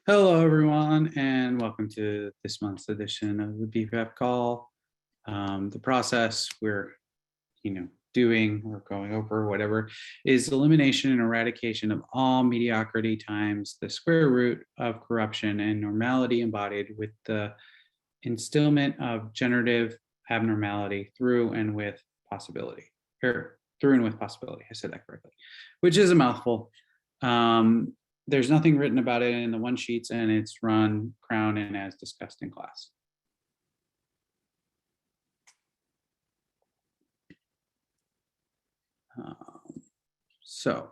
Hello, everyone, and welcome to this month's edition of the BPF call. The process we're, doing or going over, whatever, is elimination and eradication of all mediocrity times the square root of corruption and normality embodied with the instillment of generative abnormality through and with possibility. I said that correctly, which is a mouthful. There's nothing written about it in the one sheets, and it's run, crown, and as discussed in class. So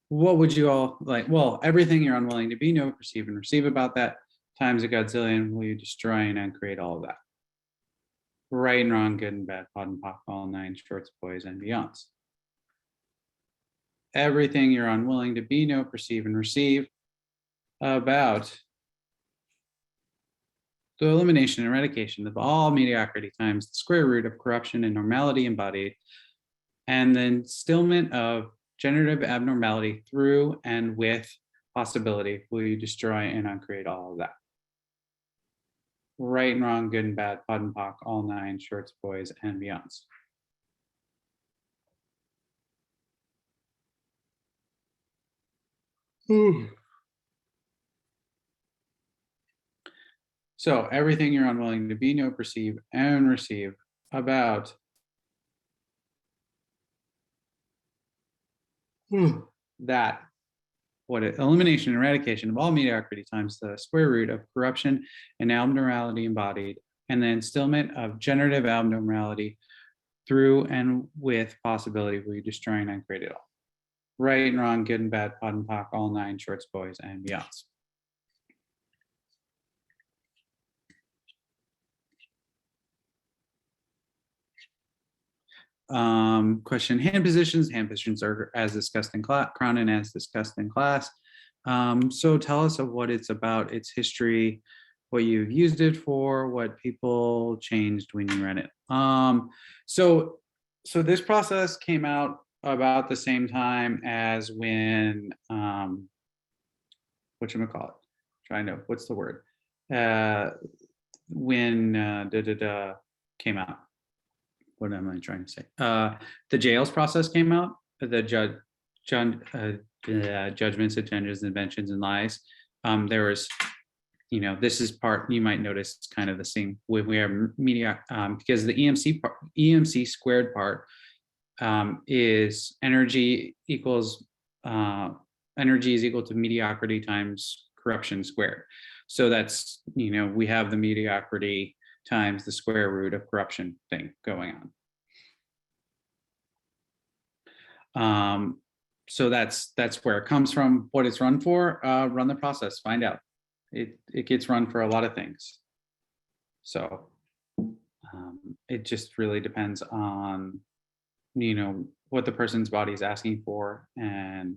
what would you all like? Well, everything you're unwilling to be, know, perceive, and receive about that times a godzillion will you destroy and uncreate all of that. Right and wrong, good and bad, POD and POC, all nine shorts, boys, and beyonds. Everything you're unwilling to be, know, perceive, and receive about the elimination and eradication of all mediocrity times the square root of corruption and normality embodied, and the instillment of generative abnormality through and with possibility will you destroy and uncreate all of that. Right and wrong, good and bad, POD and POC, all nine shorts, boys, and beyonds. So everything you're unwilling to be, know, perceive, and receive about that, elimination and eradication of all mediocrity times the square root of corruption and abnormality embodied, and the instillment of generative abnormality through and with possibility will you destroy and uncreate it all. Right and wrong, good and bad, POD and POC, all nine shorts, boys, and beyonds. Question, hand positions. Hand positions are as discussed in class, crown and as discussed in class. So tell us of what it's about, its history, what you've used it for, what people changed when you ran it. So this process came out about the same time as when, whatchamacallit, what's the word? When came out. What am I trying to say? The jails process came out, the judgments, agendas, inventions, and lies. There was, this is part, you might notice kind of the same when we have media, because the EMC squared part is energy is equal to mediocrity times corruption squared. So that's, we have the mediocrity times the square root of corruption thing going on. So that's where it comes from, what it's run for. Run the process, find out. It gets run for a lot of things. So it just really depends on, what the person's body is asking for, and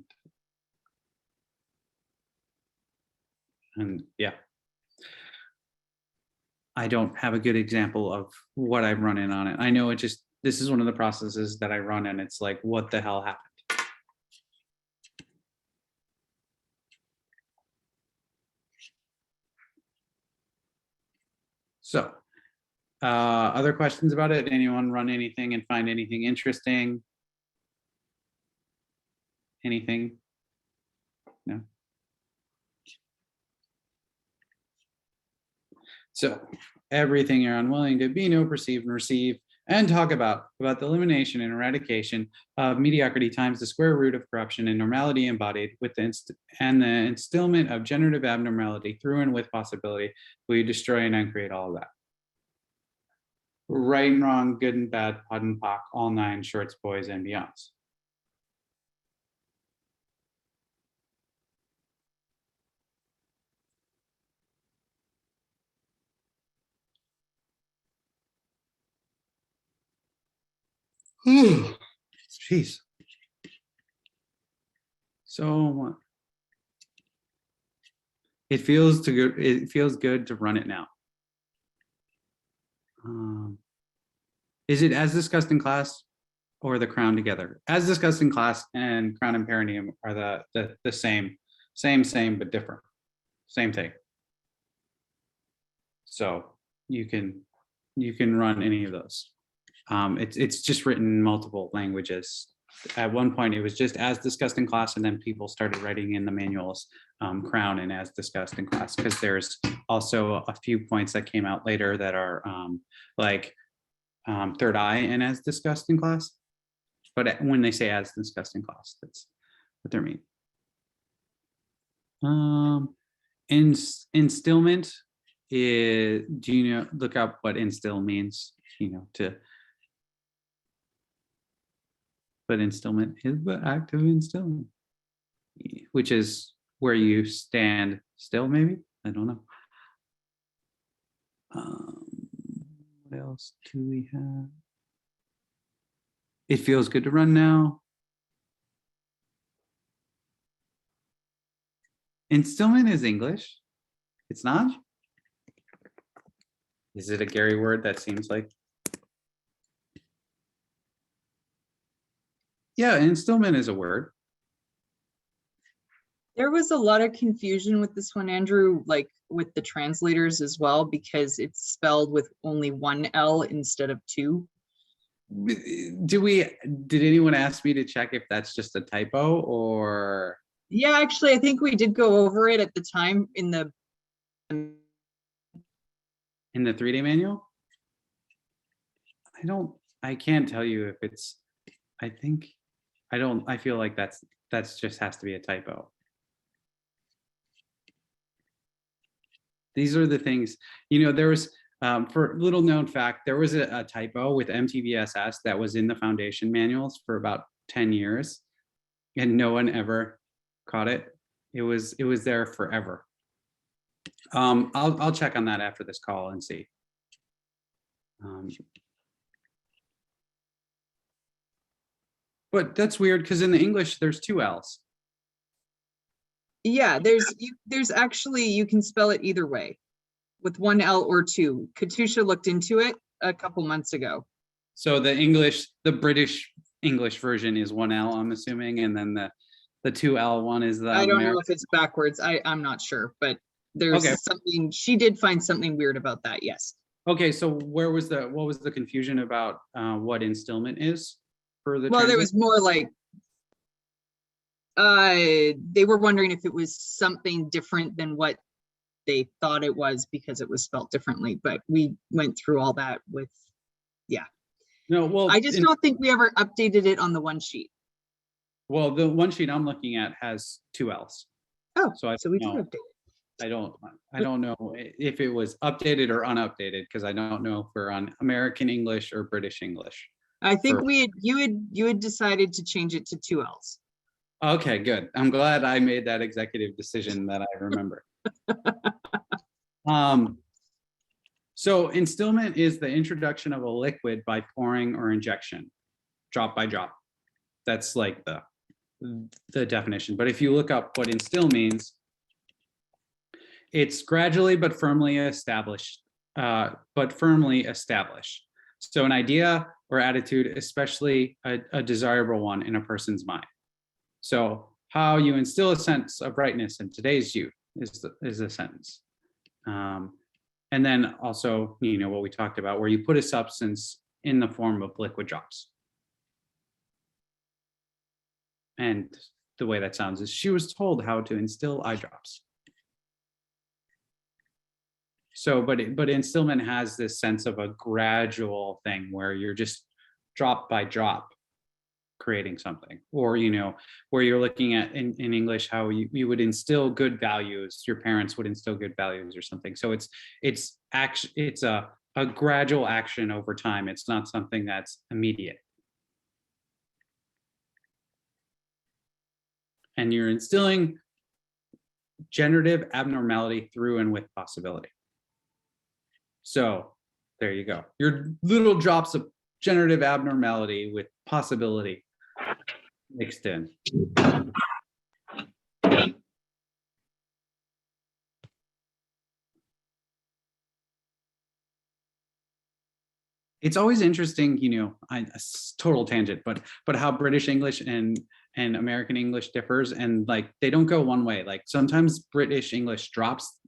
yeah. I don't have a good example of what I've run in on it. I know this is one of the processes that I run, and it's like, what the hell happened? So, other questions about it? Anyone run anything and find anything interesting? Anything? No? So everything you're unwilling to be, know, perceive, and receive, and talk about the elimination and eradication of mediocrity times the square root of corruption and normality embodied with the instillment of generative abnormality through and with possibility will you destroy and uncreate all of that. Right and wrong, good and bad, POD and POC, all nine shorts, boys, and beyonds. Jeez. So it feels good to run it now. Is it as discussed in class or the crown together? As discussed in class and crown and perineum are the same but different. same thing. So you can run any of those. It's just written in multiple languages. At one point, it was just as discussed in class, and then people started writing in the manuals crown and as discussed in class, because there's also a few points that came out later that are like third eye and as discussed in class. But when they say as discussed in class, that's what they mean. Instillment is, do you know, look up what instill means, you know, but instillment is the act of instilling, which is where you stand still, maybe? I don't know. What else do we have? It feels good to run now. Instillment is English. It's not? Is it a Gary word that seems like? Yeah, instillment is a word. There was a lot of confusion with this one, Andrew, like with the translators as well, because it's spelled with only one L instead of two. Did anyone ask me to check if that's just a typo or? Yeah, actually, I think we did go over it at the time in the 3-day manual? I can't tell you if it's, I feel like that's just has to be a typo. These are the things, you know, there was, for little known fact, there was a typo with MTVSS that was in the foundation manuals for about 10 years and no one ever caught it. It was there forever. I'll check on that after this call and see. But that's weird because in the English, there's 2 L's. yeah, there's actually, you can spell it either way with 1 L or 2. Katusha looked into it a couple months ago. So the British English version is 1 L, I'm assuming, and then the 2 L one is the I don't American. know if it's backwards. I'm not sure, but there's Okay. something, she did find something weird about that. Yes. Okay, so what was the confusion about what instillment is for the? Well, there was more like they were wondering if it was something different than what they thought it was because it was spelled differently, but we went through all that with, yeah. No, well, I just don't think we ever updated it on the one sheet. Well, the one sheet I'm looking at has 2 L's. Oh, so we did update it. I don't know if it was updated or unupdated because I don't know if we're on American English or British English. I think you had decided to change it to 2 L's. Okay, good. I'm glad I made that executive decision that I remember. So instillment is the introduction of a liquid by pouring or injection, drop by drop. That's like the definition. But if you look up what instill means, it's gradually but firmly established. So an idea or attitude, especially a desirable one in a person's mind. So how you instill a sense of brightness in today's youth is a sentence. And then also, you know, what we talked about, where you put a substance in the form of liquid drops. And the way that sounds is she was told how to instill eye drops. So, but instillment has this sense of a gradual thing where you're just drop by drop creating something, or, you know, where you're looking at in English, how you would instill good values, your parents would instill good values or something. So it's a gradual action over time. It's not something that's immediate. And you're instilling generative abnormality through and with possibility. So there you go. Your little drops of generative abnormality with possibility mixed in. It's always interesting, you know, a total tangent, but how British English and and American English differs, and like they don't go one way. Like sometimes British English drops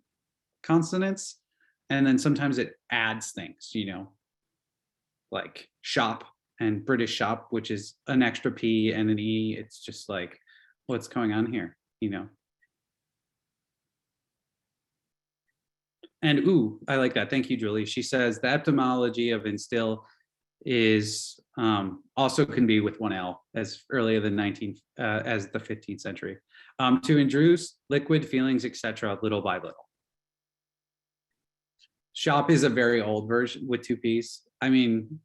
consonants, and then sometimes it adds things, like shop and British shop, which is an extra P and an E. It's just like, what's going on here, And ooh, I like that. Thank you, Julie. She says the etymology of instill is also can be with one L as early as the 15th century. To induce liquid feelings, etc., little by little. Shop is a very old version with two P's. I mean,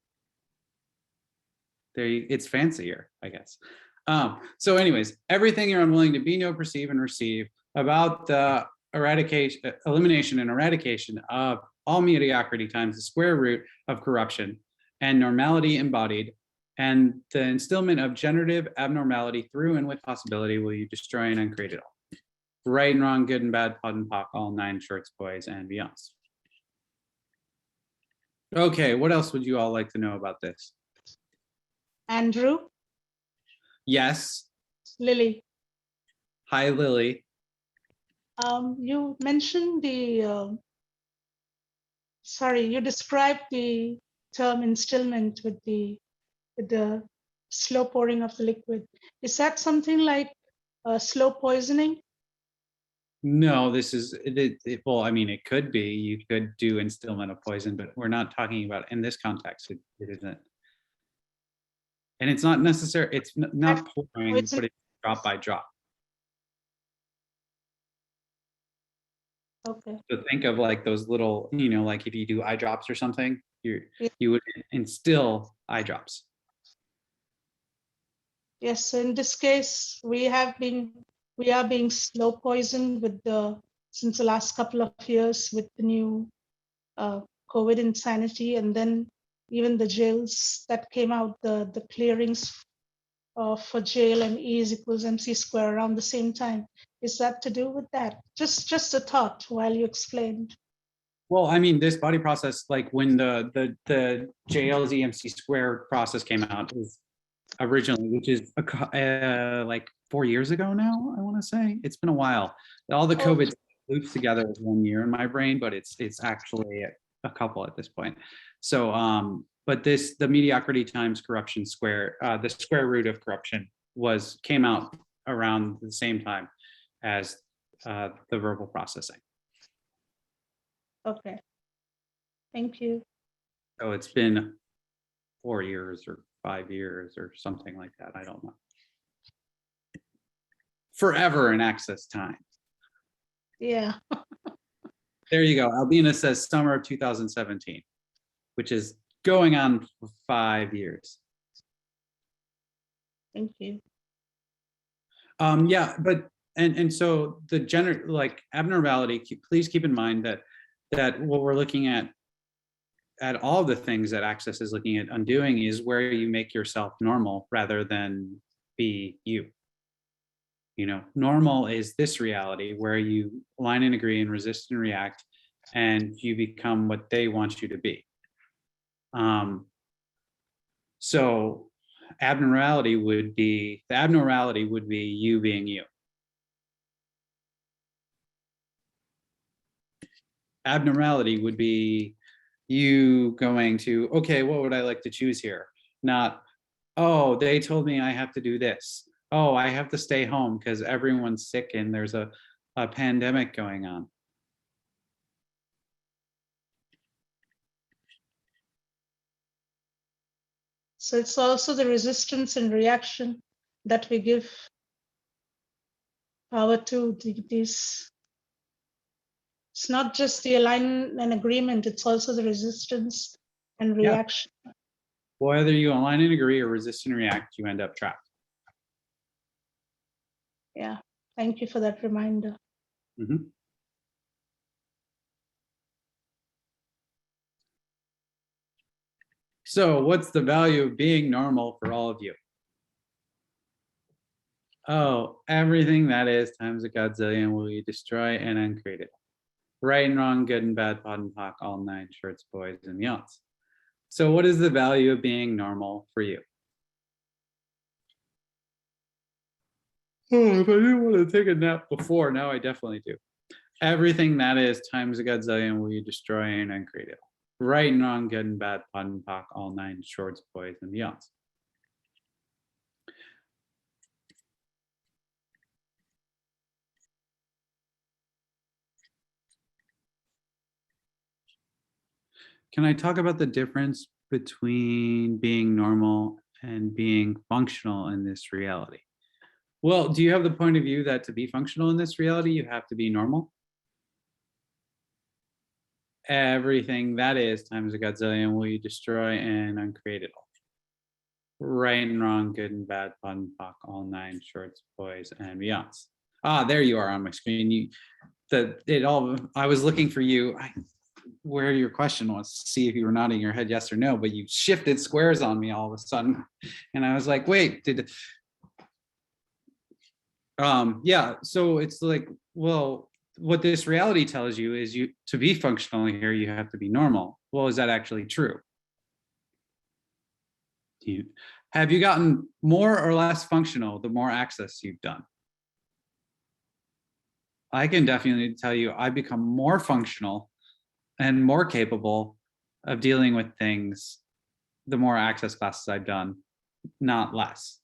it's fancier, I guess. So anyways, everything you're unwilling to be, know, perceive, and receive about the elimination and eradication of all mediocrity times the square root of corruption and normality embodied, and the instillment of generative abnormality through and with possibility will you destroy and uncreate it all. Right and wrong, good and bad, pod and pock, all nine shorts, boys, and beyonds. Okay, what else would you all like to know about this? Andrew, Yes. Lily, Hi, Lily. you mentioned you described the term instillment with the slow pouring of the liquid. Is that something like slow poisoning? No, this is well, I mean, it could be. You could do instillment of poison, but we're not talking about in this context. It isn't, and it's not necessary. It's not pouring, but it's drop by drop. Okay. So think of like those little, like if you do eye drops or something, you would instill eye drops. Yes. So in this case, we are being slow poisoned since the last couple of years with the new COVID insanity, and then even the jails that came out, the clearings for jail and E is equals MC square around the same time. Is that to do with that? Just a thought while you explained. Well, I mean, this body process, like when the JL's EMC square process came out, is originally, which is like 4 years ago now. I want to say it's been a while. All the COVID loops together as 1 year in my brain, but it's actually a couple at this point. So, but the mediocrity times corruption square, the square root of corruption came out around the same time as the verbal processing. Okay. Thank you. So it's been 4 years or 5 years or something like that. I don't know. Forever in access time. Yeah. There you go. Albina says summer of 2017, which is going on for 5 years. Thank you. Yeah, but and so the like abnormality, please keep in mind that what we're looking at all the things that Access is looking at undoing is where you make yourself normal rather than be you. Normal is this reality where you align and agree and resist and react, and you become what they want you to be. So abnormality would be you being you. Abnormality would be you going to, okay, what would I like to choose here? Not, oh, they told me I have to do this. Oh, I have to stay home because everyone's sick and there's a pandemic going on. So it's also the resistance and reaction that we give power to these. It's not just the alignment and agreement, it's also the resistance and reaction. Yeah. Whether you align and agree or resist and react, you end up trapped. Yeah, thank you for that reminder. Mm-hmm. So what's the value of being normal for all of you? Oh, everything that is times a godzillion will you destroy and uncreate it. Right and wrong, good and bad, pod and pock, all nine shorts, boys, and beyonds. So what is the value of being normal for you? Oh, if I didn't want to take a nap before, now I definitely do. Everything that is times a godzillion will you destroy and uncreate it. Right and wrong, good and bad, POD and POC, all nine shorts, boys, and beyonds. Can I talk about the difference between being normal and being functional in this reality? Well, do you have the point of view that to be functional in this reality, you have to be normal? Everything that is times a godzillion will you destroy and uncreate it all. Right and wrong, good and bad, POD and POC, all nine shorts, boys, and beyonds. Ah, there you are on my screen. I was looking for you. Where your question was, to see if you were nodding your head yes or no, but you shifted squares on me all of a sudden. And I was like, wait, yeah, so it's like, well, what this reality tells you is to be functional here, you have to be normal. Well, is that actually true? Have you gotten more or less functional the more access you've done? I can definitely tell you I've become more functional and more capable of dealing with things the more access classes I've done, not less.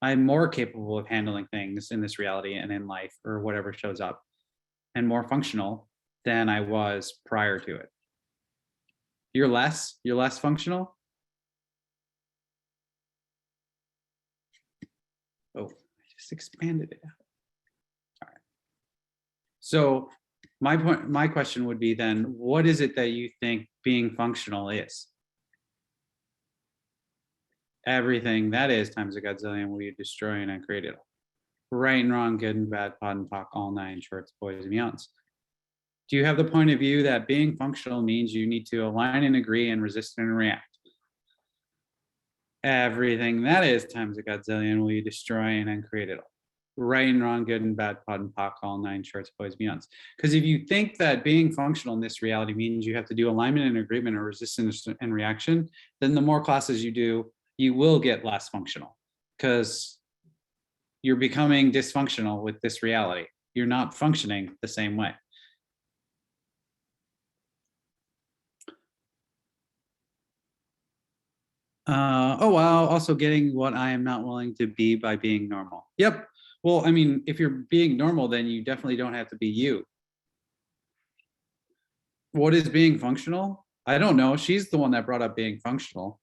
I'm more capable of handling things in this reality and in life or whatever shows up, and more functional than I was prior to it. You're less functional? Oh, I just expanded it out. All right. So my question would be then, what is it that you think being functional is? Everything that is times a godzillion will you destroy and uncreate it all. Right and wrong, good and bad, POD and POC, all nine shorts, boys, and beyonds. Do you have the point of view that being functional means you need to align and agree and resist and react? Everything that is times a godzillion will you destroy and uncreate it all. Right and wrong, good and bad, POD and POC, all nine shorts, boys, beyonds. Because if you think that being functional in this reality means you have to do alignment and agreement or resistance and reaction, then the more classes you do, you will get less functional because you're becoming dysfunctional with this reality. You're not functioning the same way. Oh, wow. Also getting what I am not willing to be by being normal. Yep. Well, I mean, if you're being normal, then you definitely don't have to be you. What is being functional? I don't know. She's the one that brought up being functional.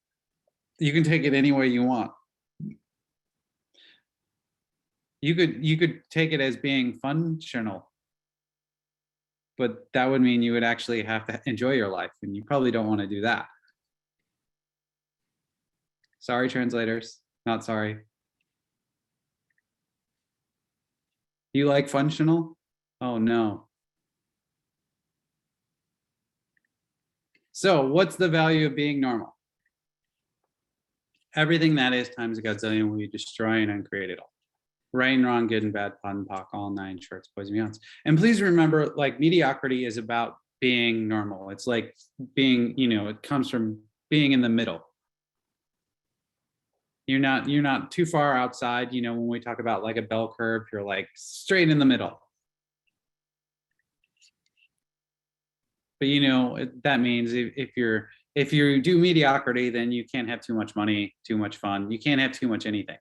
You can take it any way you want. You could take it as being functional, but that would mean you would actually have to enjoy your life, and you probably don't want to do that. Sorry, translators, not sorry. You like functional? Oh no. So what's the value of being normal? Everything that is times a godzillion will you destroy and uncreate it all. Right and wrong, good and bad, POD and POC, all nine shorts, boys and beyonds. And please remember, like, mediocrity is about being normal. It's like being, it comes from being in the middle. You're not too far outside, when we talk about like a bell curve, you're like straight in the middle. But that means if you do mediocrity, then you can't have too much money, too much fun. You can't have too much anything.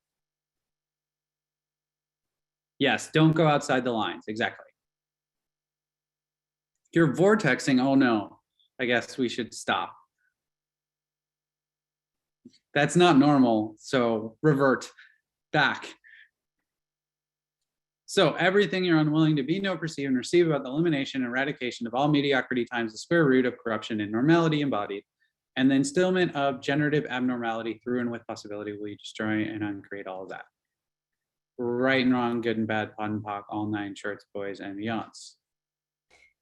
Yes, don't go outside the lines. Exactly. You're vortexing. Oh no, I guess we should stop. That's not normal. So revert back. So everything you're unwilling to be, know, perceive, and receive about the elimination and eradication of all mediocrity times the square root of corruption and normality embodied, and the instillment of generative abnormality through and with possibility will you destroy and uncreate all of that. Right and wrong, good and bad, POD and POC, all nine shorts, boys, and beyonds.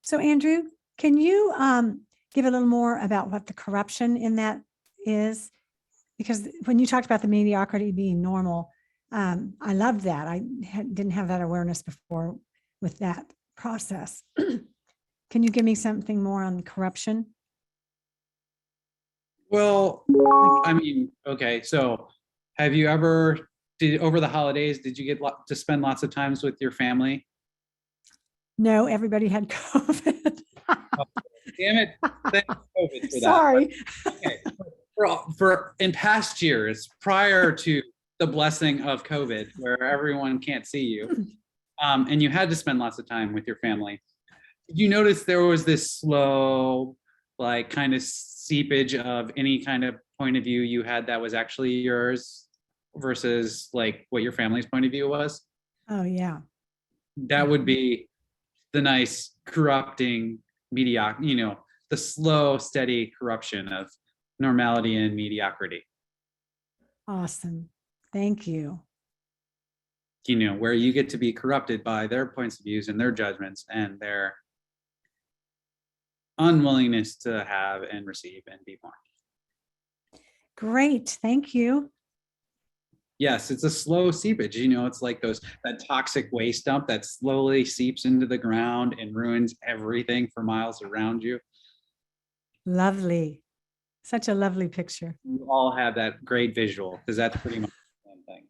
So Andrew, can you give a little more about what the corruption in that is? Because when you talked about the mediocrity being normal, I loved that. I didn't have that awareness before with that process. Can you give me something more on corruption? Well, I mean, okay, so have you ever over the holidays, did you get to spend lots of times with your family? No, everybody had COVID. Damn it. Thanks, COVID, for that. Sorry. Okay. For in past years, prior to the blessing of COVID, where everyone can't see you, and you had to spend lots of time with your family, did you notice there was this slow, like kind of seepage of any kind of point of view you had that was actually yours versus like what your family's point of view was? Oh, yeah. That would be the nice corrupting mediocrity, the slow, steady corruption of normality and mediocrity, Awesome. Thank you. where you get to be corrupted by their points of views and their judgments and their unwillingness to have and receive and be more. Great. Thank you. Yes, it's a slow seepage. It's like that toxic waste dump that slowly seeps into the ground and ruins everything for miles around you. Lovely. Such a lovely picture. You all have that great visual because that's pretty much the same thing.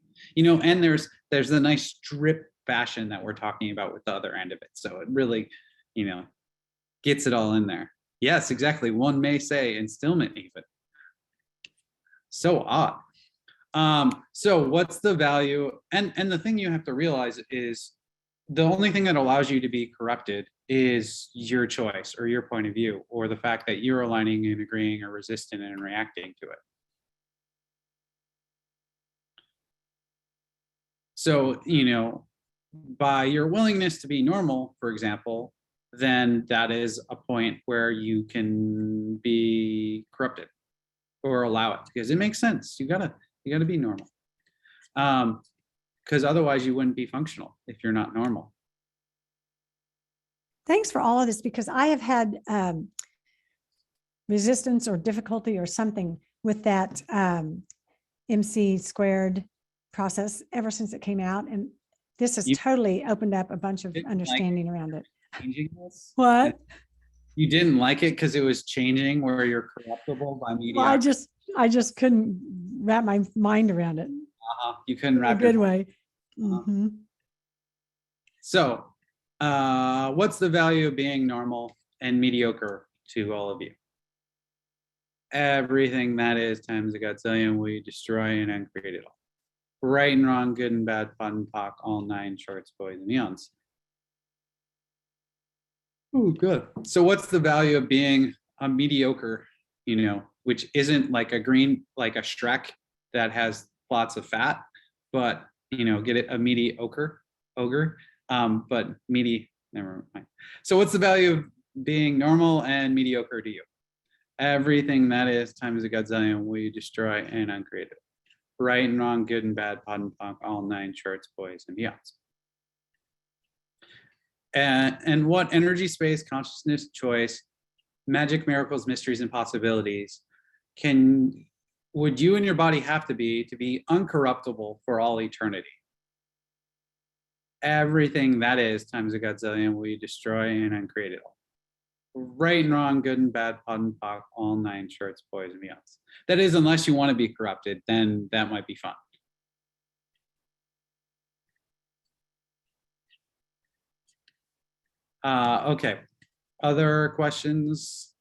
And there's the nice drip fashion that we're talking about with the other end of it. So it really, gets it all in there. Yes, exactly. One may say instillment even. So odd. So what's the value? And the thing you have to realize is the only thing that allows you to be corrupted is your choice or your point of view, or the fact that you're aligning and agreeing or resistant and reacting to it. So, by your willingness to be normal, for example, then that is a point where you can be corrupted or allow it because it makes sense. You gotta be normal. Because otherwise you wouldn't be functional if you're not normal. Thanks for all of this, because I have had resistance or difficulty or something with that MC squared process ever since it came out. And this has totally opened up a bunch of understanding around it. Changing this? What? You didn't like it because it was changing where you're corruptible by media. Well, I just couldn't wrap my mind around it. You couldn't In a wrap good your way. Uh-huh. So, what's the value of being normal and mediocre to all of you? Everything that is times a godzillion, we destroy and uncreate it all. Right and wrong, good and bad, POD and POC, all 9 shorts, boys and beyonds. Ooh, good. So what's the value of being a mediocre, which isn't like a Shrek that has lots of fat, but get it, a mediocre ogre, but never mind. So what's the value of being normal and mediocre to you? Everything that is times a godzillion, we destroy and uncreate it. Right and wrong, good and bad, POD and POC, all 9 shorts, boys and beyonds. And what energy, space, consciousness, choice, magic, miracles, mysteries, and possibilities would you and your body have to be uncorruptible for all eternity? Everything that is times a godzillion, we destroy and uncreate it all. Right and wrong, good and bad, POD and POC, all 9 shorts, boys and beyonds. That is, unless you want to be corrupted, then that might be fun. Okay, other questions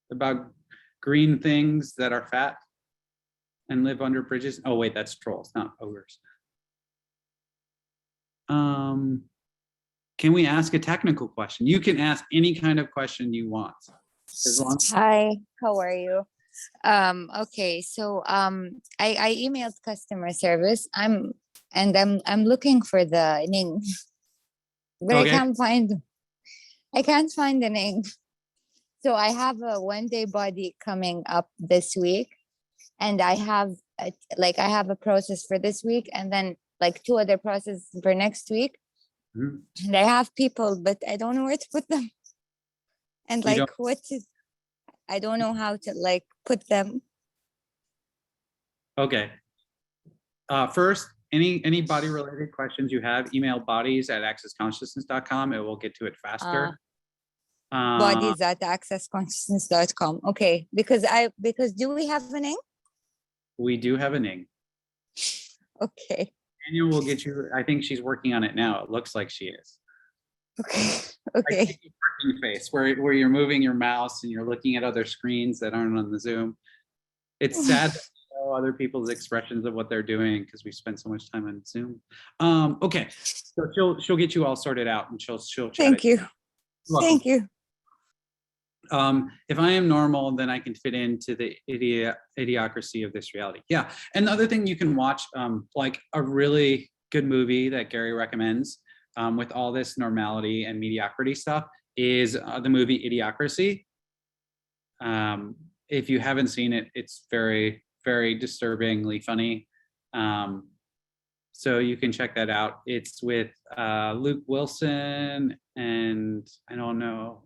about green things that are fat and live under bridges? Oh wait, that's trolls, not ogres. Can we ask a technical question? You can ask any kind of question you want. Hi, how are you? Okay, so I emailed customer service. I'm looking for the Ning. But Okay. I can't find the name. So I have a 1-day body coming up this week, and I have a process for this week, and then like 2 other processes for next week. Mhm. And I have people, but I don't know where to put them. And You I don't know how to put them. Okay. First, any body related questions you have, email bodies@accessconsciousness.com. It will get to it faster. Bodies@accessconsciousness.com. Okay, because do we have a name? We do have a Ning. Okay. Daniel will get you, I think she's working on it now. It looks like she is. Okay. Like Okay. the working face where you're moving your mouse and you're looking at other screens that aren't on the Zoom. It's sad to know other people's expressions of what they're doing because we spend so much time on Zoom. Okay, so she'll get you all sorted out and she'll chat Thank it. you. You're welcome. Thank you. If I am normal, then I can fit into the idiocracy of this reality. Yeah, and the other thing you can watch, like a really good movie that Gary recommends with all this normality and mediocrity stuff is the movie Idiocracy. If you haven't seen it, it's very, very disturbingly funny. So you can check that out. It's with Luke Wilson and I don't know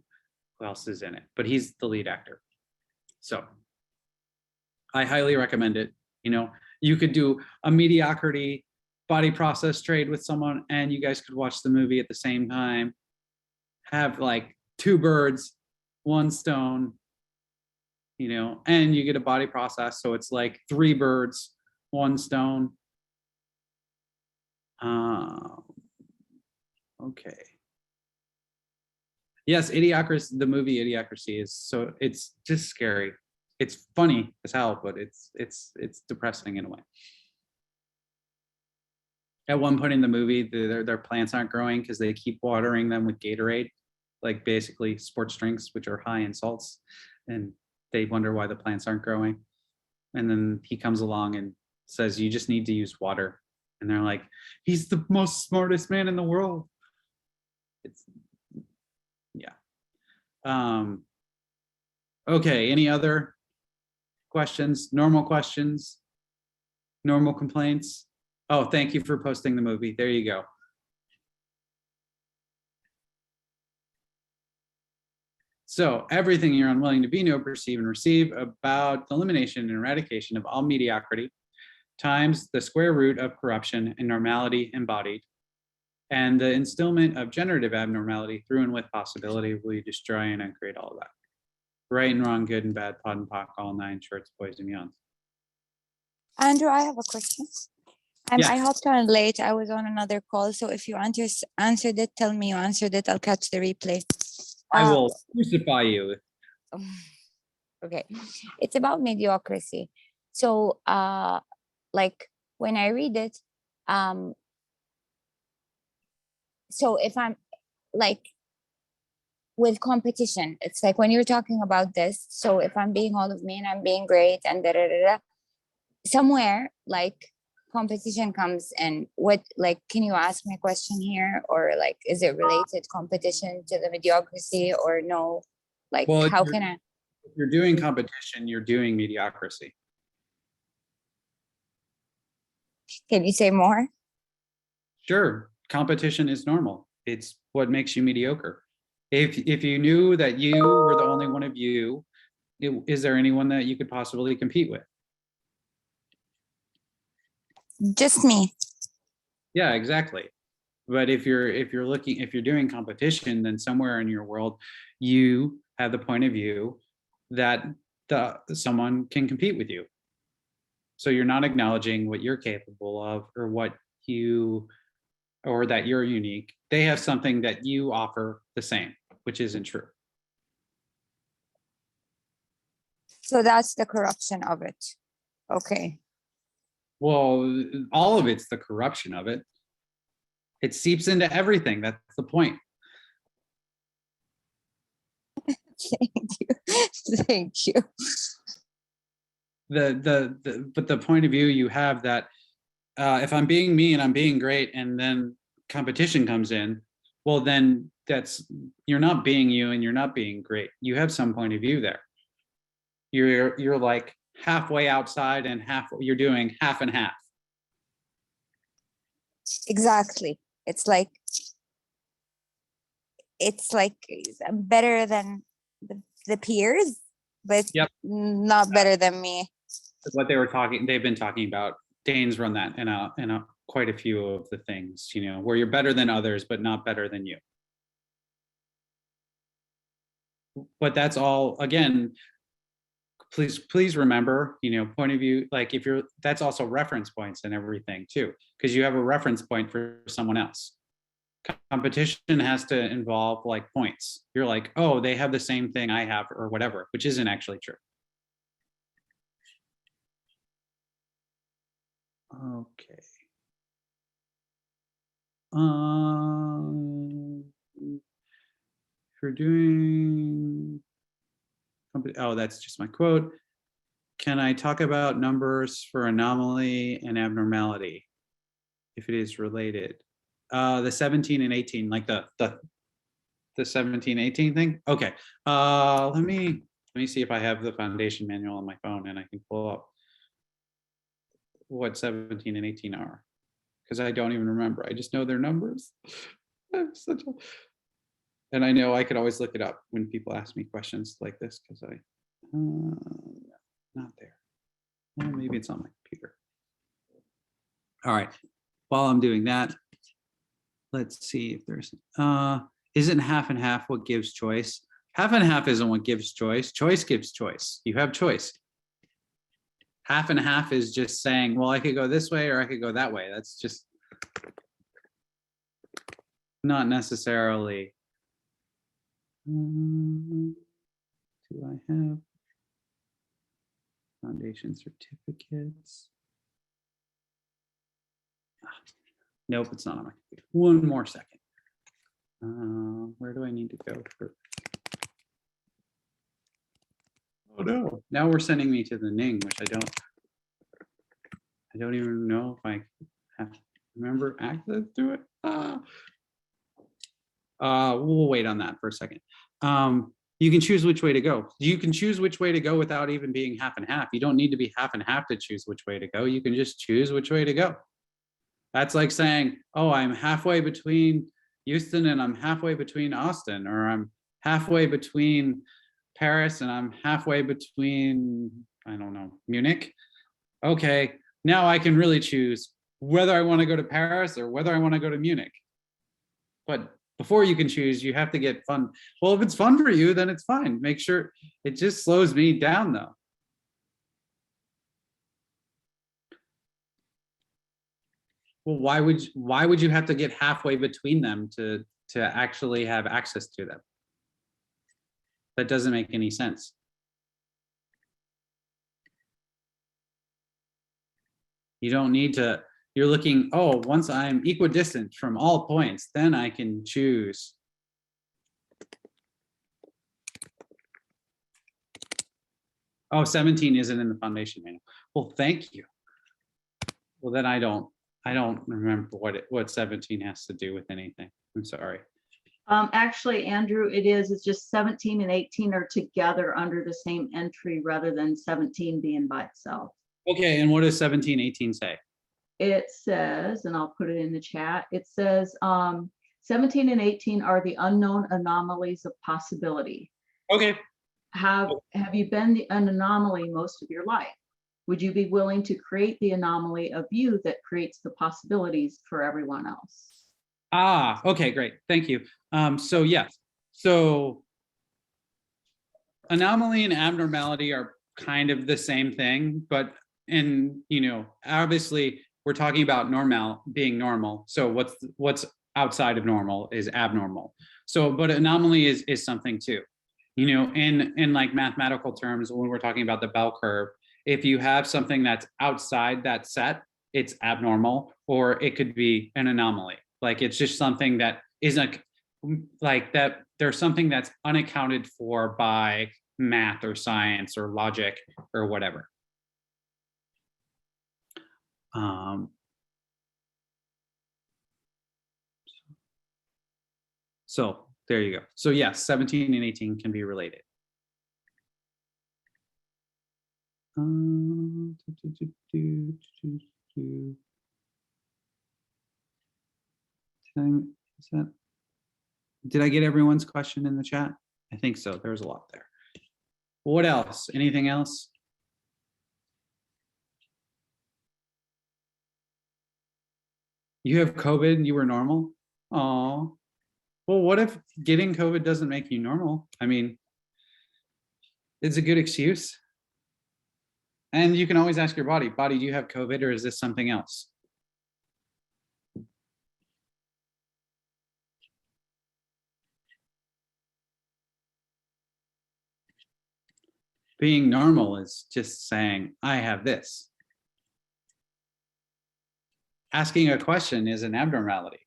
who else is in it, but he's the lead actor. So I highly recommend it. You know, you could do a mediocrity body process trade with someone and you guys could watch the movie at the same time. Have like 2 birds, 1 stone, you know, and you get a body process. So it's like 3 birds, 1 stone. Okay. Yes, Idiocracy, the movie Idiocracy is so it's just scary. It's funny as hell, but it's depressing in a way. At one point in the movie, their plants aren't growing because they keep watering them with Gatorade, like basically sports drinks, which are high in salts, and they wonder why the plants aren't growing. And then he comes along and says, "You just need to use water." And they're like, "He's the most smartest man in the world." It's yeah. Okay, any other questions? Normal questions? Normal complaints? Oh, thank you for posting the movie. There you go. So everything you're unwilling to be, know, perceive, and receive about the elimination and eradication of all mediocrity times the square root of corruption and normality embodied, and the instillment of generative abnormality through and with possibility will you destroy and uncreate all of that. Right and wrong, good and bad, pod and pock, all 9 shorts, boys and beyonds. Andrew, I have a question. Yeah. I hopped on late. I was on another call. So if you answered it, tell me you answered it. I'll catch the replay. I will crucify you. Okay. It's about mediocrity. So like when I read it, so if I'm like with competition, it's like when you're talking about this, so if I'm being all of me and I'm being great and da da da da, somewhere like competition comes in. What, like, can you ask me a question here, or like is it related competition to the mediocrity or no? Like, Well, how can I? If you're doing competition, you're doing mediocrity. Can you say more? Sure, competition is normal. It's what makes you mediocre. If you knew that you were the only one of you, is there anyone that you could possibly compete with? Just me. Yeah, exactly. But if you're doing competition, then somewhere in your world, you have the point of view that someone can compete with you. So you're not acknowledging what you're capable of or that you're unique. They have something that you offer the same, which isn't true. So that's the corruption of it. Okay. Well, all of it's the corruption of it. It seeps into everything. That's the point. Thank you. Thank you. But the point of view you have that if I'm being me and I'm being great and then competition comes in, well, then you're not being you and you're not being great. You have some point of view there. You're like halfway outside and you're doing half and half. Exactly. It's like better than the peers, but Yep. not better than me. What they've been talking about. Danes run that in quite a few of the things, where you're better than others, but not better than you. But that's all, again, please remember, point of view, like if you're, that's also reference points and everything too, because you have a reference point for someone else. Competition has to involve like points. You're like, oh, they have the same thing I have or whatever, which isn't actually true. Okay. If you're doing, oh, that's just my quote. Can I talk about numbers for anomaly and abnormality if it is related? The 17 and 18, like the 17, 18 thing. Okay. Let me see if I have the foundation manual on my phone and I can pull up what 17 and 18 are, because I don't even remember. I just know their numbers. I'm such a, and I know I could always look it up when people ask me questions like this, because I, not there. Well, maybe it's on my computer. All right. While I'm doing that, let's see if there's, isn't half and half what gives choice? Half and half isn't what gives choice. Choice gives choice. You have choice. Half and half is just saying, well, I could go this way or I could go that way. That's just not necessarily. Do I have foundation certificates? Nope, it's not on my computer. One more second. Where do I need to go for? Oh no! Now we're sending me to the Ning, which I don't even know if I have to remember access to it. We'll wait on that for a second. You can choose which way to go. You can choose which way to go without even being half and half. You don't need to be half and half to choose which way to go. You can just choose which way to go. That's like saying, oh, I'm halfway between Houston and I'm halfway between Austin, or I'm halfway between Paris and I'm halfway between, I don't know, Munich. Okay, now I can really choose whether I want to go to Paris or whether I want to go to Munich. But before you can choose, you have to get fun. Well, if it's fun for you, then it's fine. Make sure it just slows me down though. Well, why would you have to get halfway between them to actually have access to them? That doesn't make any sense. You don't need to, you're looking, oh, once I'm equidistant from all points, then I can choose. Oh, 17 isn't in the foundation manual. Well, thank you. Well, then I don't remember what 17 has to do with anything. I'm sorry. Actually, Andrew, it's just 17 and 18 are together under the same entry rather than 17 being by itself. Okay, and what does 17, 18 say? It says, and I'll put it in the chat, it says 17 and 18 are the unknown anomalies of possibility. Okay. Have you been an anomaly most of your life? Would you be willing to create the anomaly of you that creates the possibilities for everyone else? Ah, okay, great. Thank you. So yes, so anomaly and abnormality are kind of the same thing, but obviously we're talking about being normal. So what's outside of normal is abnormal. So, but anomaly is something too. In like mathematical terms, when we're talking about the bell curve, if you have something that's outside that set, it's abnormal, or it could be an anomaly. Like it's just something that isn't like that. There's something that's unaccounted for by math or science or logic or whatever. So there you go. So yes, 17 and 18 can be related. Did I get everyone's question in the chat? I think so. There's a lot there. What else? Anything else? You have COVID and you were normal? Oh, well, what if getting COVID doesn't make you normal? I mean, it's a good excuse. And you can always ask your body, do you have COVID or is this something else? Being normal is just saying, I have this. Asking a question is an abnormality.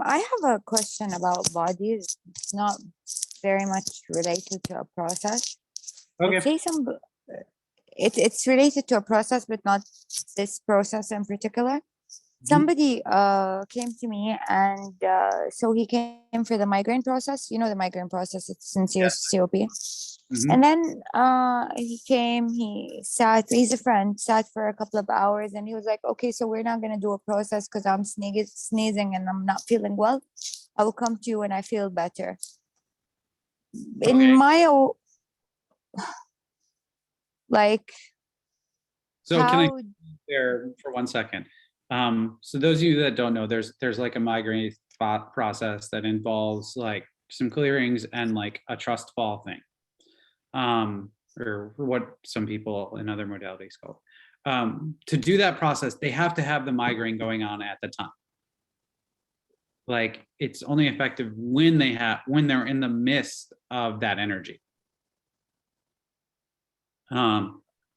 I have a question about bodies. It's not very much related to a process. Okay. Let's say it's related to a process, but not this process in particular. Somebody came to me and so he came for the migraine process. You know the migraine process, it's sincere COP. And then he came, he sat, he's a friend, sat for a couple of hours and he was like, okay, so we're not going to do a process because I'm sneezing and I'm not feeling well. I will come to you when I feel better. In my, like, So can I how, there for 1 second? So those of you that don't know, there's like a migraine process that involves like some clearings and like a trust fall thing. Or what some people in other modalities call. To do that process, they have to have the migraine going on at the time. Like it's only effective when they're in the midst of that energy.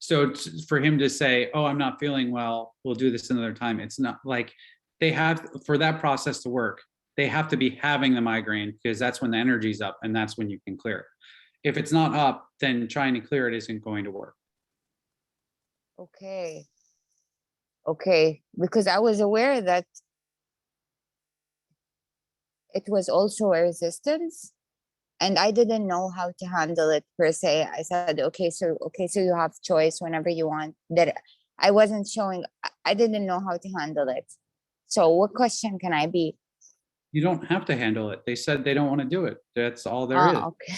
So for him to say, oh, I'm not feeling well, we'll do this another time. It's not like they have, for that process to work, they have to be having the migraine because that's when the energy's up and that's when you can clear it. If it's not up, then trying to clear it isn't going to work. okay. Okay, because I was aware that it was also a resistance and I didn't know how to handle it per se. I said, okay, so you have choice whenever you want. That I wasn't showing, I didn't know how to handle it. So what question can I be? You don't have to handle it. They said they don't want to do it. That's all there is. Okay.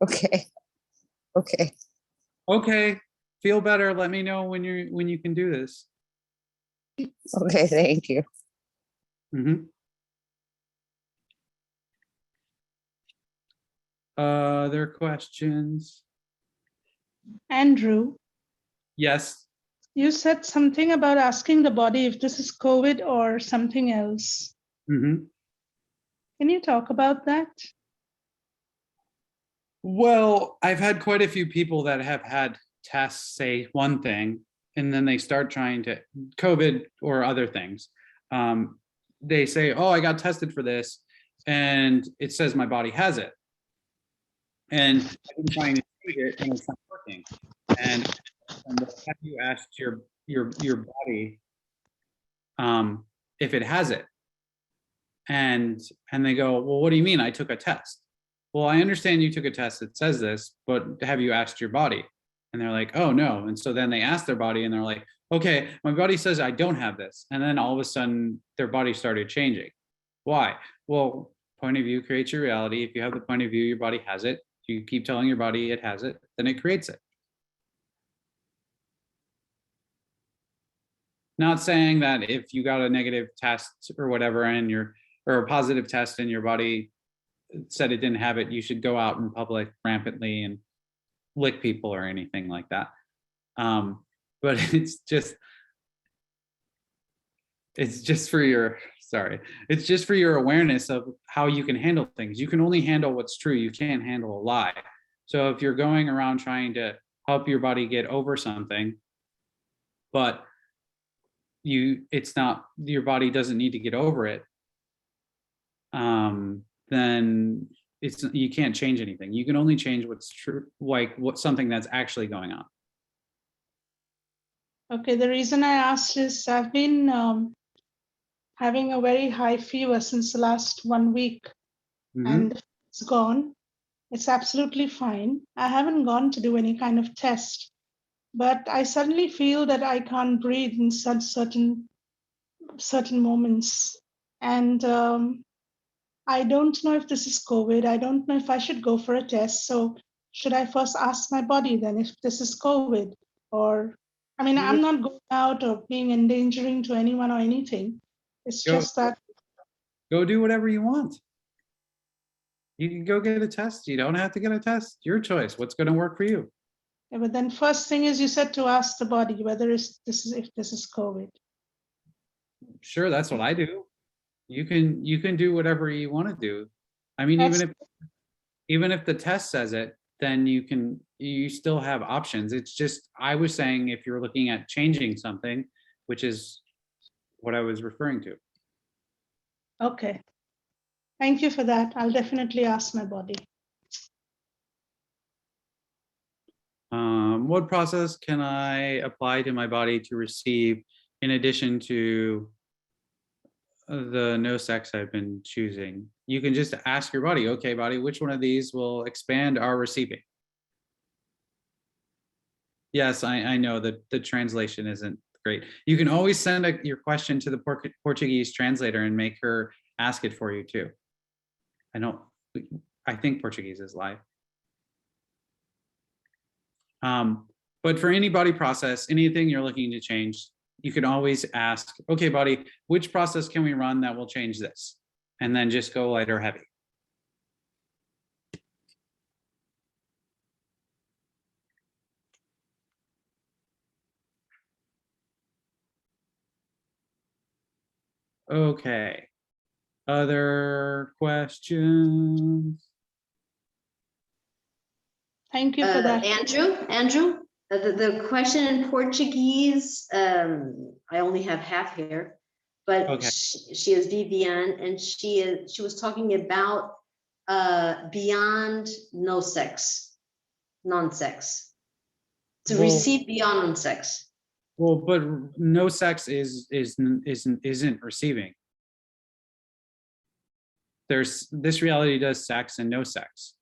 Okay. Okay. Okay, feel better. Let me know when you can do this. Okay, thank you. Other questions? Andrew, Yes. you said something about asking the body if this is COVID or something else. Can you talk about that? Well, I've had quite a few people that have had tests say one thing, and then they start trying to COVID or other things. They say, oh, I got tested for this, and it says my body has it. And I've been trying to treat it, and it's not working. And have you asked your body if it has it? And they go, well, what do you mean? I took a test. Well, I understand you took a test that says this, but have you asked your body? And they're like, oh, no. And so then they ask their body and they're like, okay, my body says I don't have this. And then all of a sudden their body started changing. Why? Well, point of view creates your reality. If you have the point of view, your body has it. If you keep telling your body it has it, then it creates it. Not saying that if you got a negative test or whatever or a positive test and your body said it didn't have it, you should go out in public rampantly and lick people or anything like that. But it's just for your awareness of how you can handle things. You can only handle what's true. You can't handle a lie. So if you're going around trying to help your body get over something, but your body doesn't need to get over it, then you can't change anything. You can only change what's true, like something that's actually going on. Okay, the reason I asked is I've been having a very high fever since the last 1 week, and it's gone. It's absolutely fine. I haven't gone to do any kind of test, but I suddenly feel that I can't breathe in such certain moments. And I don't know if this is COVID. I don't know if I should go for a test. So should I first ask my body then if this is COVID? Or, I mean, I'm not going out or being endangering to anyone or anything. It's just that go do whatever you want. You can go get a test. You don't have to get a test. Your choice. What's going to work for you? Yeah, but then first thing is you said to ask the body whether if this is COVID. Sure, that's what I do. You can do whatever you want to do. I mean, even if the test says it, then you still have options. It's just, I was saying if you're looking at changing something, which is what I was referring to. Okay. Thank you for that. I'll definitely ask my body. What process can I apply to my body to receive in addition to the no sex I've been choosing? You can just ask your body, okay, body, which one of these will expand our receiving? Yes, I know that the translation isn't great. You can always send your question to the Portuguese translator and make her ask it for you too. I think Portuguese is live. But for any body process, anything you're looking to change, you can always ask, okay, body, which process can we run that will change this? And then just go light or heavy. Okay. Other questions? Thank you for that. Andrew, the question in Portuguese, I only have half here, but Okay. she is Vivian, and she was talking about beyond no sex, non-sex, to Well- receive beyond non-sex. Well, but no sex isn't receiving. This reality does sex and no sex.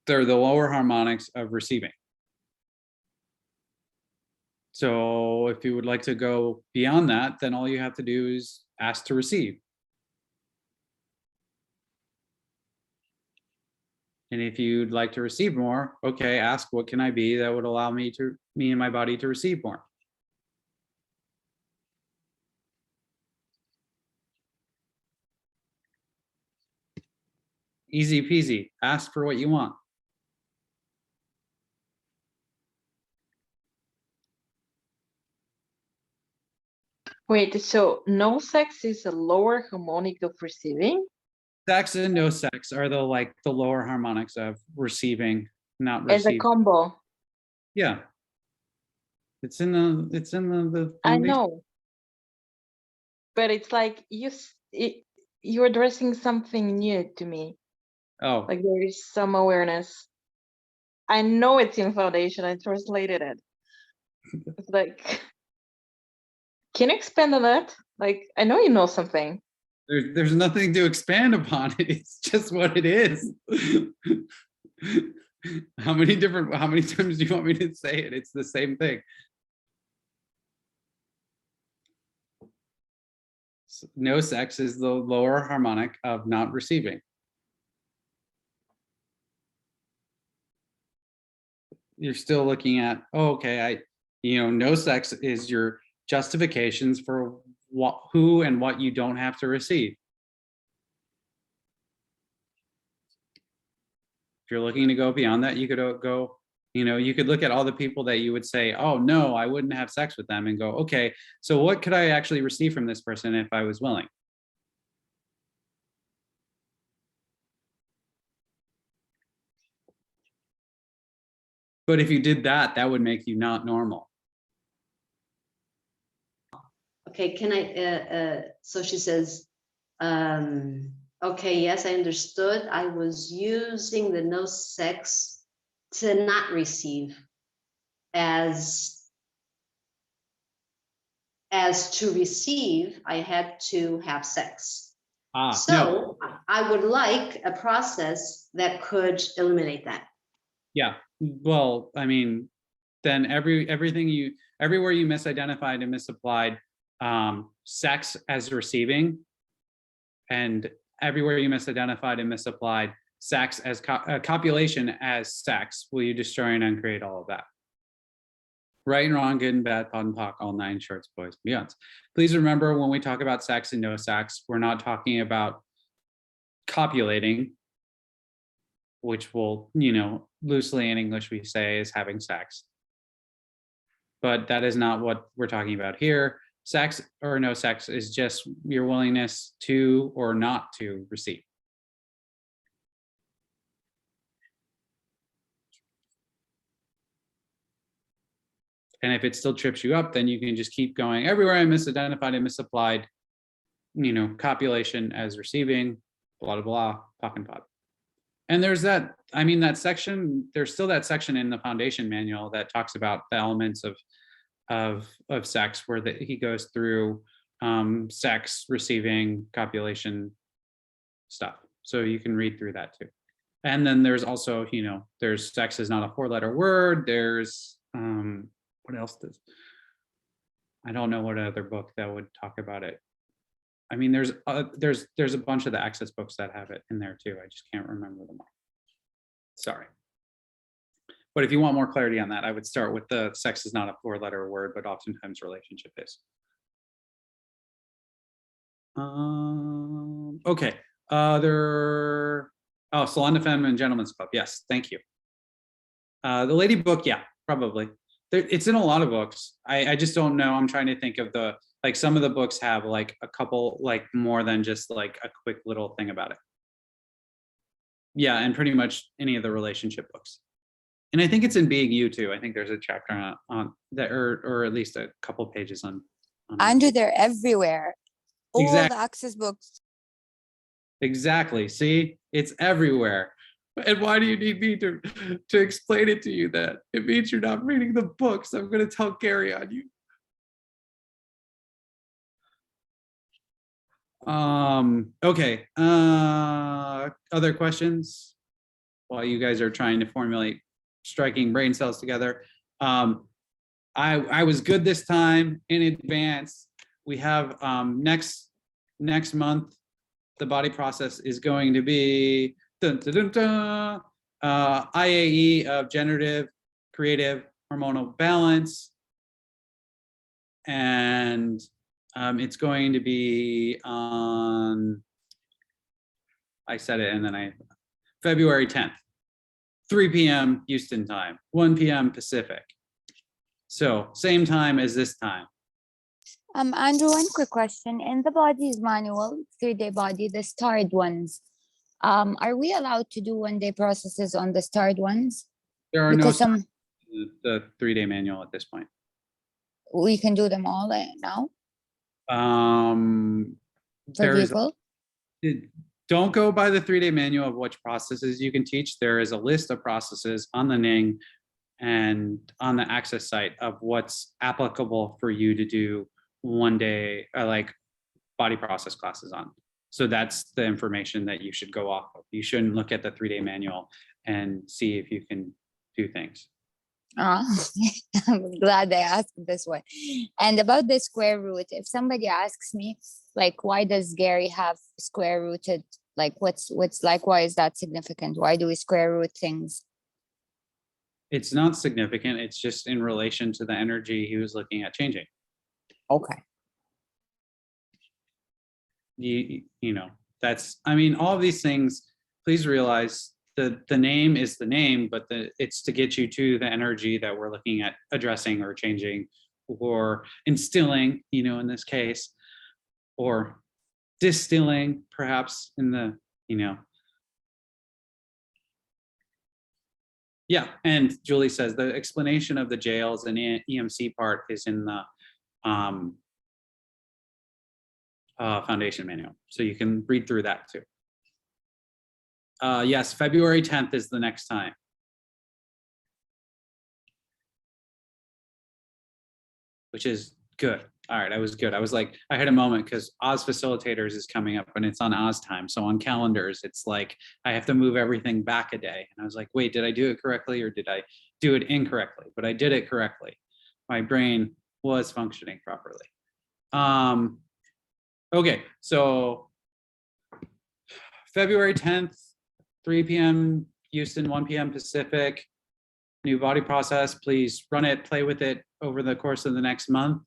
They're the lower harmonics of receiving. So if you would like to go beyond that, then all you have to do is ask to receive. And if you'd like to receive more, okay, ask what can I be that would allow me and my body to receive more. Easy peasy, ask for what you want. Wait, so no sex is a lower harmonic of receiving? Sex and no sex are the lower harmonics of receiving, not As a receiving. combo? Yeah. It's in the I foundation. know. But it's like you're addressing something new to me. Oh, Like there is some awareness. I know it's in foundation. I translated it. It's like, can you expand on that? Like, I know you know something. there's nothing to expand upon it. It's just what it is. How many times do you want me to say it? It's the same thing. No sex is the lower harmonic of not receiving. You're still looking at, oh, okay, no sex is your justifications for who and what you don't have to receive. If you're looking to go beyond that, you could go, you could look at all the people that you would say, oh no, I wouldn't have sex with them, and go, okay, so what could I actually receive from this person if I was willing? But if you did that, that would make you not normal. Okay, can I, so she says, okay, yes, I understood. I was using the no sex to not receive as to receive, I had to have sex. No. So I would like a process that could eliminate that. Yeah, well, I mean, then everywhere you misidentified and misapplied sex as receiving, and everywhere you misidentified and misapplied sex as copulation as sex, will you destroy and uncreate all of that? Right and wrong, good and bad, POD and POC, all 9 shorts, boys and beyonds. Please remember when we talk about sex and no sex, we're not talking about copulating, which will, loosely in English we say is having sex. But that is not what we're talking about here. Sex or no sex is just your willingness to or not to receive. And if it still trips you up, then you can just keep going. Everywhere I misidentified and misapplied, copulation as receiving, blah, blah, blah, POC and POD. And there's that, that section, there's still that section in the foundation manual that talks about the elements of sex, where he goes through sex, receiving, copulation stuff. So you can read through that too. And then there's also, there's sex is not a 4-letter word. There's, what else does, I don't know what other book that would talk about it. There's a bunch of the Access books that have it in there too. I just can't remember them all. Sorry. But if you want more clarity on that, I would start with the sex is not a 4-letter word, but oftentimes relationship is. Okay. Salon de Femme and Gentlemen's Club. Yes, thank you. The lady book, yeah, probably. It's in a lot of books. I just don't know. I'm trying to think of some of the books have like a couple, like more than just like a quick little thing about it. Yeah, and pretty much any of the relationship books. And I think it's in Being You too. I think there's a chapter on that, or at least a couple pages on Andrew, they're everywhere. All Exactly. the Access books. Exactly. See, it's everywhere. And why do you need me to explain it to you then? It means you're not reading the books. I'm going to tell Gary on you. Okay. Other questions while you guys are trying to formulate striking brain cells together? I was good this time in advance. We have next month, the body process is going to be IAE of generative, creative, hormonal balance. And it's going to be on, I said it and then February 10th, 3 p.m. Houston time, 1 p.m. Pacific. So same time as this time. Andrew, one quick question. In the body's manual, 3-day body, the starred ones, are we allowed to do 1-day processes on the starred ones? There are Because no the 3-day manual at this point. we can do them all now for There is, people. don't go by the 3-day manual of which processes you can teach. There is a list of processes on the Ning and on the Access site of what's applicable for you to do 1-day like body process classes on. So that's the information that you should go off of. You shouldn't look at the 3-day manual and see if you can do things. I'm glad I asked this one. And about the square root, if somebody asks me, like, why does Gary have square rooted? Like, what's like, why is that significant? Why do we square root things? It's not significant. It's just in relation to the energy he was looking at changing. Okay. You know, that's, all of these things, please realize the name is the name, but it's to get you to the energy that we're looking at addressing or changing or instilling, in this case, or distilling perhaps in the, Yeah, and Julie says the explanation of the jails and EMC part is in the foundation manual. So you can read through that too. Yes, February 10th is the next time. Which is good. All right, I was good. I was like, I had a moment because Oz Facilitators is coming up and it's on Oz time. So on calendars, it's like, I have to move everything back a day. And I was like, wait, did I do it correctly or did I do it incorrectly? But I did it correctly. My brain was functioning properly. Okay, so February 10th, 3 p.m. Houston, 1 p.m. Pacific. new body process. Please run it, play with it over the course of the next month.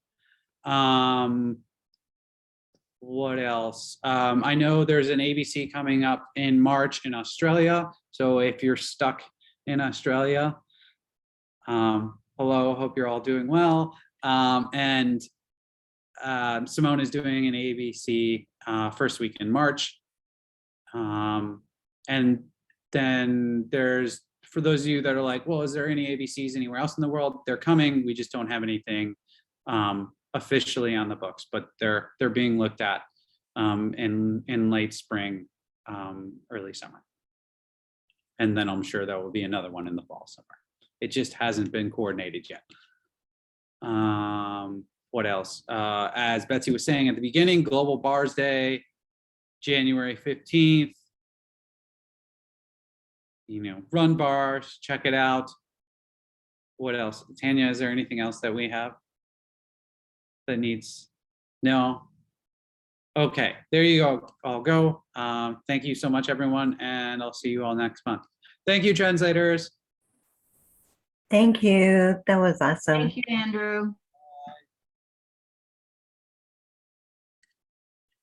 What else? I know there's an ABC coming up in March in Australia. So if you're stuck in Australia, hello, hope you're all doing well. And Simone is doing an ABC first week in March. And then there's, for those of you that are like, well, is there any ABCs anywhere else in the world? They're coming. We just don't have anything officially on the books, but they're being looked at in late spring, early summer. And then I'm sure there will be another one in the fall somewhere. It just hasn't been coordinated yet. What else? As Betsy was saying at the beginning, Global Bars Day, January 15th. You know, run bars, check it out. What else? Tanya, is there anything else that we have that needs? No? Okay, there you go. I'll go. Thank you so much, everyone, and I'll see you all next month. Thank you, translators. Thank you. That was awesome. Thank you, Andrew.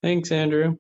Thanks, Andrew.